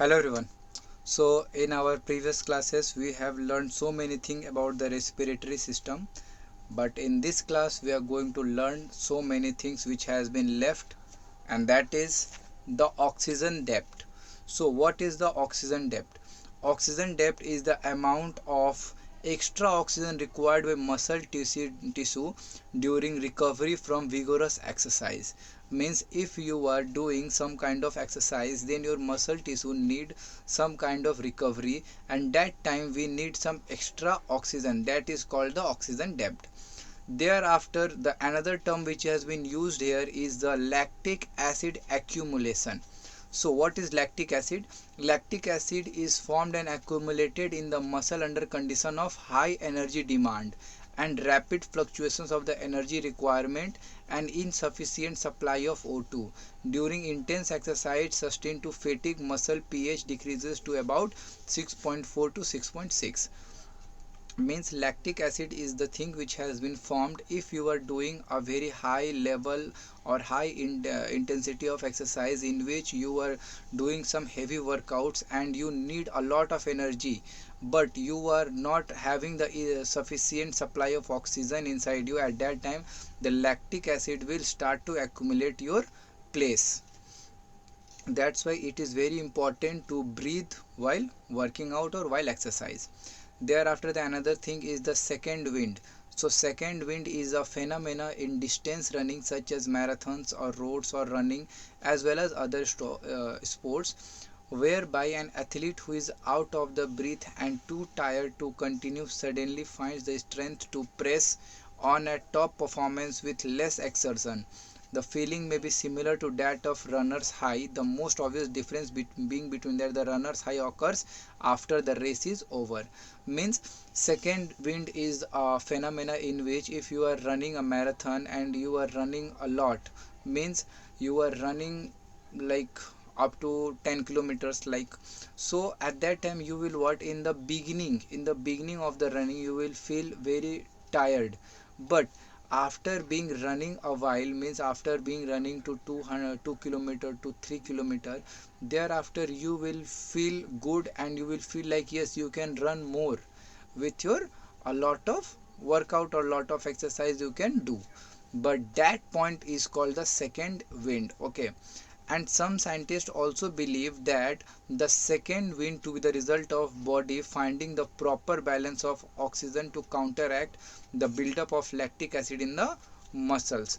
Hello everyone. So in our previous classes we have learned so many things about the respiratory system, but in this class we are going to learn so many things which has been left, and that is the oxygen depth. So what is the oxygen depth? Oxygen depth is the amount of extra oxygen required by muscle tissue during recovery from vigorous exercise. Means if you are doing some kind of exercise, then your muscle tissue need some kind of recovery, and that time we need some extra oxygen, that is called the oxygen depth. Thereafter, the another term which has been used here is the lactic acid accumulation. So what is lactic acid? Lactic acid is formed and accumulated in the muscle under condition of high energy demand and rapid fluctuations of the energy requirement and insufficient supply of O2. During intense exercise sustained to fatigue, muscle pH decreases to about 6.4 to 6.6. Means lactic acid is the thing which has been formed if you are doing a very high level or intensity of exercise in which you are doing some heavy workouts and you need a lot of energy, but you are not having the sufficient supply of oxygen inside you. At that time the lactic acid will start to accumulate your place. That's why it is very important to breathe while working out or while exercise. Thereafter, the another thing is the second wind. So second wind is a phenomena in distance running such as marathons or roads or running, as well as other sports, whereby an athlete who is out of the breath and too tired to continue suddenly finds the strength to press on at top performance with less exertion. The feeling may be similar to that of runner's high, the most obvious difference being between that the runner's high occurs after the race is over. Means second wind is a phenomena in which if you are running a marathon and you are running a lot, means you are running like up to 10 kilometers, like, so at that time you will what, in the beginning of the running you will feel very tired, but after being running a while, means after being running to 2 kilometer to 3 kilometer, thereafter you will feel good and you will feel like yes, you can run more with your a lot of workout or lot of exercise you can do. But that point is called the second wind. Okay, and some scientists also believe that the second wind to be the result of body finding the proper balance of oxygen to counteract the buildup of lactic acid in the muscles.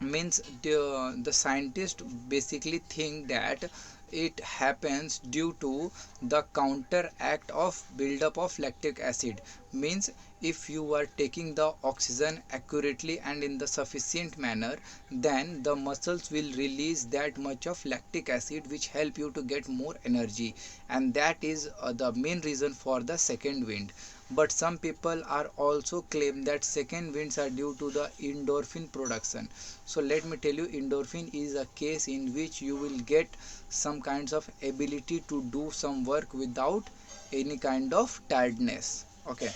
Means the scientists basically think that it happens due to the counteract of buildup of lactic acid. Means if you are taking the oxygen accurately and in the sufficient manner, then the muscles will release that much of lactic acid which help you to get more energy, and that is the main reason for the second wind. But some people are also claim that second winds are due to the endorphin production. So let me tell you, endorphin is a case in which you will get some kinds of ability to do some work without any kind of tiredness. Okay,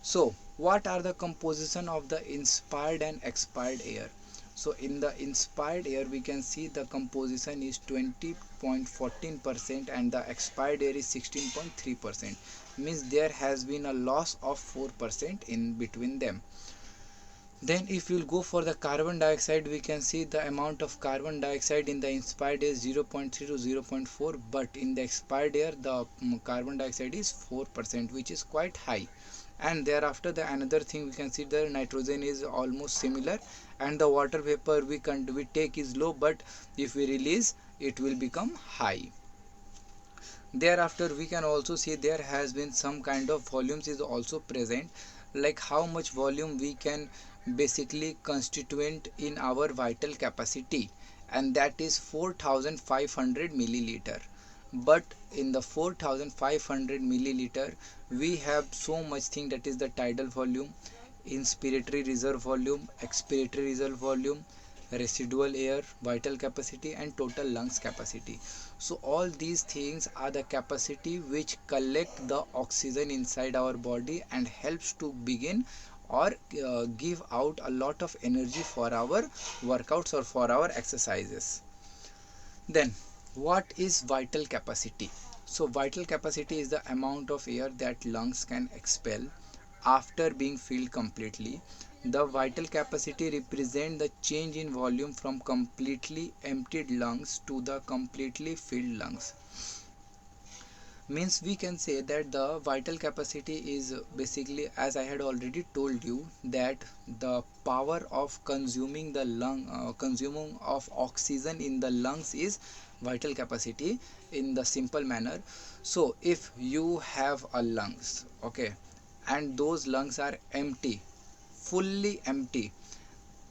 so what are the composition of the inspired and expired air? So in the inspired air we can see the composition is 20.14% and the expired air is 16.3%. Means there has been a loss of 4% in between them. Then if we'll go for the carbon dioxide, we can see the amount of carbon dioxide in the inspired air is 0.3 to 0.4, but in the expired air the carbon dioxide is 4%, which is quite high. And thereafter the another thing we can see the nitrogen is almost similar, and the water vapor we take is low, but if we release it will become high. Thereafter we can also see there has been some kind of volumes is also present, like how much volume we can basically constituent in our vital capacity, and that is 4500 milliliter. But in the 4500 milliliter we have so much thing, that is the tidal volume, inspiratory reserve volume, expiratory reserve volume, residual air, vital capacity, and total lungs capacity. So all these things are the capacity which collect the oxygen inside our body and helps to begin or give out a lot of energy for our workouts or for our exercises. Then What is vital capacity? So vital capacity is the amount of air that lungs can expel after being filled completely. The vital capacity represents the change in volume from completely emptied lungs to the completely filled lungs. Means we can say that the vital capacity is basically, as I had already told you, that the power of consuming of oxygen in the lungs is vital capacity in the simple manner. So if you have a lungs, okay, and those lungs are empty, fully empty,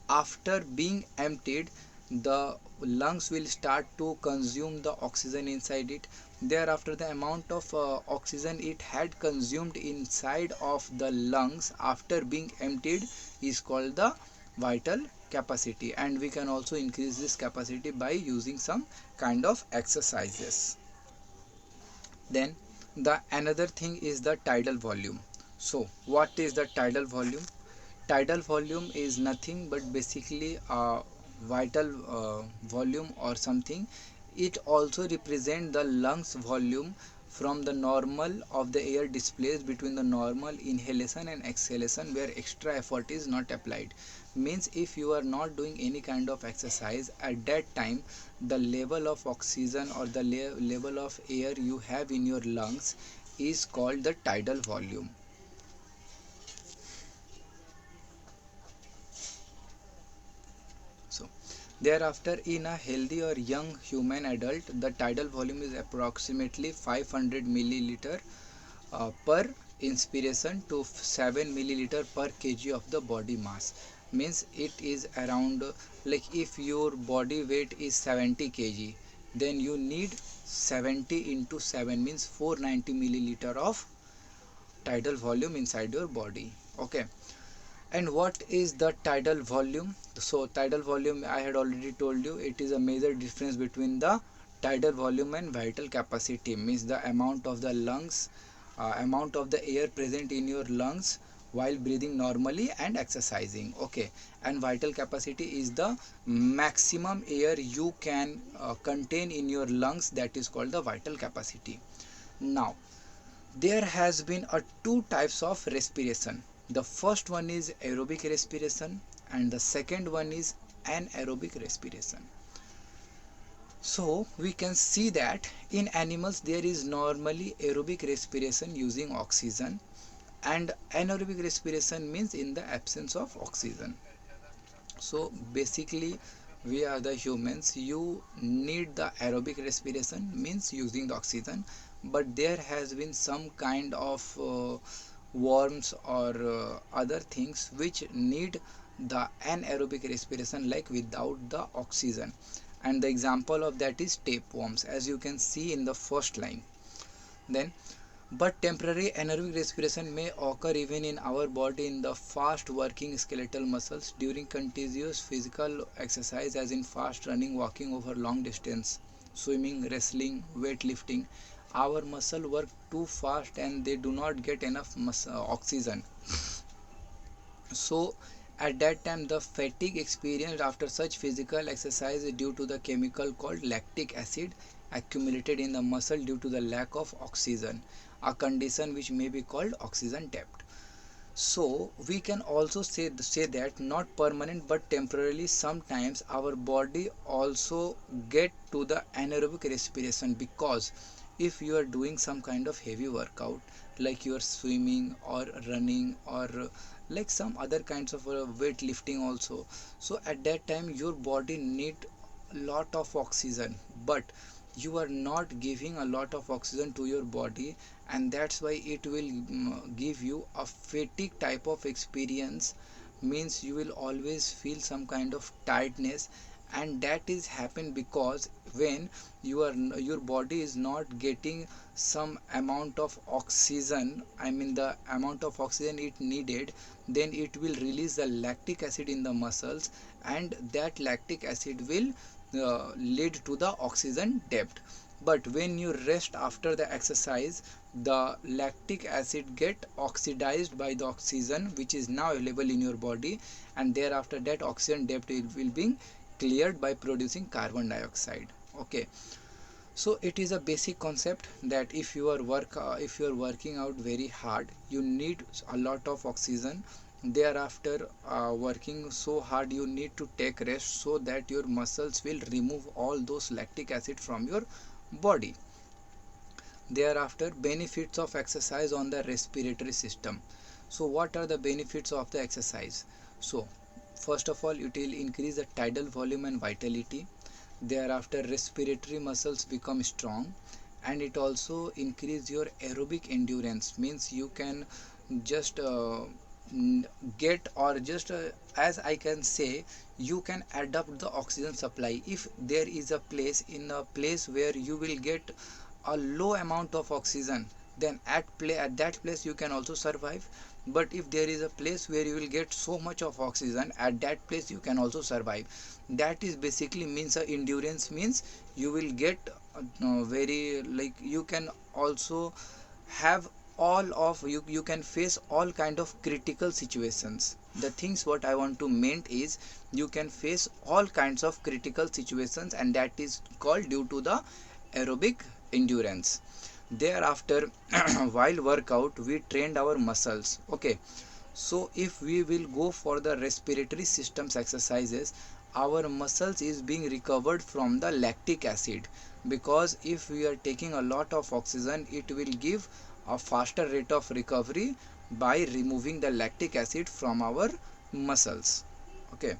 after being emptied, the lungs will start to consume the oxygen inside it. Thereafter, the amount of oxygen it had consumed inside of the lungs after being emptied is called the vital capacity, and we can also increase this capacity by using some kind of exercises. Then the another thing is the tidal volume. So what is the tidal volume? Tidal volume is nothing but basically a vital volume or something. It also represents the lungs volume from the normal of the air displaced between the normal inhalation and exhalation, where extra effort is not applied. Means if you are not doing any kind of exercise, at that time the level of oxygen or the level of air you have in your lungs is called the tidal volume. So thereafter, in a healthy or young human adult, the tidal volume is approximately 500 milliliter per inspiration to 7 milliliter per kg of the body mass. Means it is around, like if your body weight is 70 kg, then you need 70 into 7 means 490 milliliter of tidal volume inside your body. Okay. And what is the tidal volume? So tidal volume, I had already told you, it is a major difference between the tidal volume and vital capacity. Means the amount of the lungs, amount of the air present in your lungs while breathing normally and exercising. Okay. And vital capacity is the maximum air you can contain in your lungs, that is called the vital capacity. Now there has been a two types of respiration. The first one is aerobic respiration and the second one is anaerobic respiration. So we can see that in animals there is normally aerobic respiration using oxygen, and anaerobic respiration means in the absence of oxygen. So basically we are the humans, you need the aerobic respiration means using the oxygen, but there has been some kind of worms or other things which need the anaerobic respiration, like without the oxygen, and the example of that is tapeworms, as you can see in the first line. Then but temporary anaerobic respiration may occur even in our body in the fast working skeletal muscles during continuous physical exercise, as in fast running, walking over long distance, swimming, wrestling, weightlifting. Our muscle work too fast and they do not get enough oxygen. So at that time the fatigue experienced after such physical exercise is due to the chemical called lactic acid accumulated in the muscle due to the lack of oxygen, a condition which may be called oxygen debt. So we can also say that not permanent but temporarily sometimes our body also get to the anaerobic respiration, because if you are doing some kind of heavy workout like you are swimming or running or like some other kinds of weightlifting also, so at that time your body need lot of oxygen, but you are not giving a lot of oxygen to your body, and that's why it will give you a fatigue type of experience. Means you will always feel some kind of tiredness, and that is happen because when your body is not getting some amount of oxygen, I mean the amount of oxygen it needed, then it will release the lactic acid in the muscles, and that lactic acid will lead to the oxygen debt. But when you rest after the exercise, the lactic acid get oxidized by the oxygen which is now available in your body, and thereafter that oxygen debt will be cleared by producing carbon dioxide. Okay. So it is a basic concept that if you are working out very hard, you need a lot of oxygen. Thereafter, working so hard, you need to take rest so that your muscles will remove all those lactic acid from your body. Thereafter, benefits of exercise on the respiratory system. So what are the benefits of the exercise? So first of all, it will increase the tidal volume and vitality. Thereafter, respiratory muscles become strong, and it also increase your aerobic endurance, means you can just get, or just as I can say, you can adapt the oxygen supply. If there is a place, in a place where you will get a low amount of oxygen, then at that place you can also survive. But if there is a place where you will get so much of oxygen, at that place you can also survive. That is basically means endurance, means you will get very, like, you can also have all of you can face all kind of critical situations. The things what I want to mean is, you can face all kinds of critical situations, and that is called due to the aerobic endurance. Thereafter, while workout, we trained our muscles. Okay, so if we will go for the respiratory systems exercises, our muscles is being recovered from the lactic acid, because if we are taking a lot of oxygen, it will give a faster rate of recovery by removing the lactic acid from our muscles. Okay,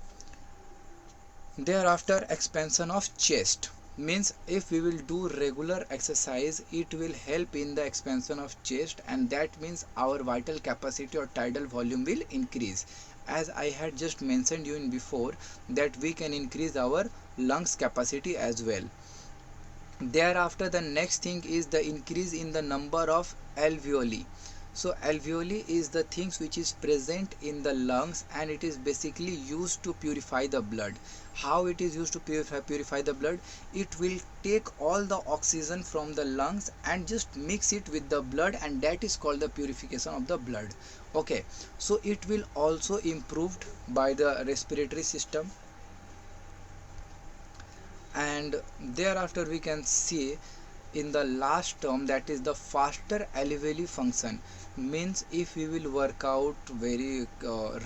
thereafter, expansion of chest, means if we will do regular exercise, it will help in the expansion of chest, and that means our vital capacity or tidal volume will increase. As I had just mentioned you in before, that we can increase our lungs capacity as well. Thereafter, the next thing is the increase in the number of alveoli. So alveoli is the things which is present in the lungs, and it is basically used to purify the blood. How it is used to purify the blood? It will take all the oxygen from the lungs and just mix it with the blood, and that is called the purification of the blood. Okay, so it will also improved by the respiratory system. And thereafter, we can see in the last term, that is the faster alveoli function, means if we will work out very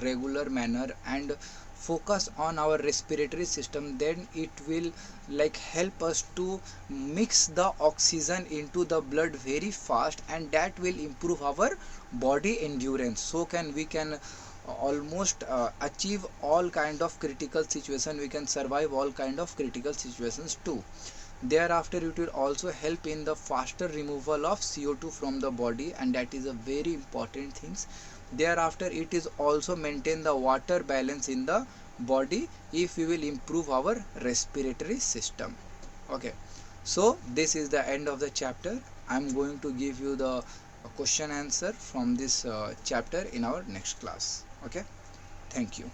regular manner and focus on our respiratory system, then it will like help us to mix the oxygen into the blood very fast, and that will improve our body endurance. So we can almost achieve all kind of critical situation, we can survive all kind of critical situations too. Thereafter, it will also help in the faster removal of CO2 from the body, and that is a very important things. Thereafter, it is also maintain the water balance in the body if we will improve our respiratory system. Okay, so this is the end of the chapter. I'm going to give you the question answer from this chapter in our next class. Okay, thank you.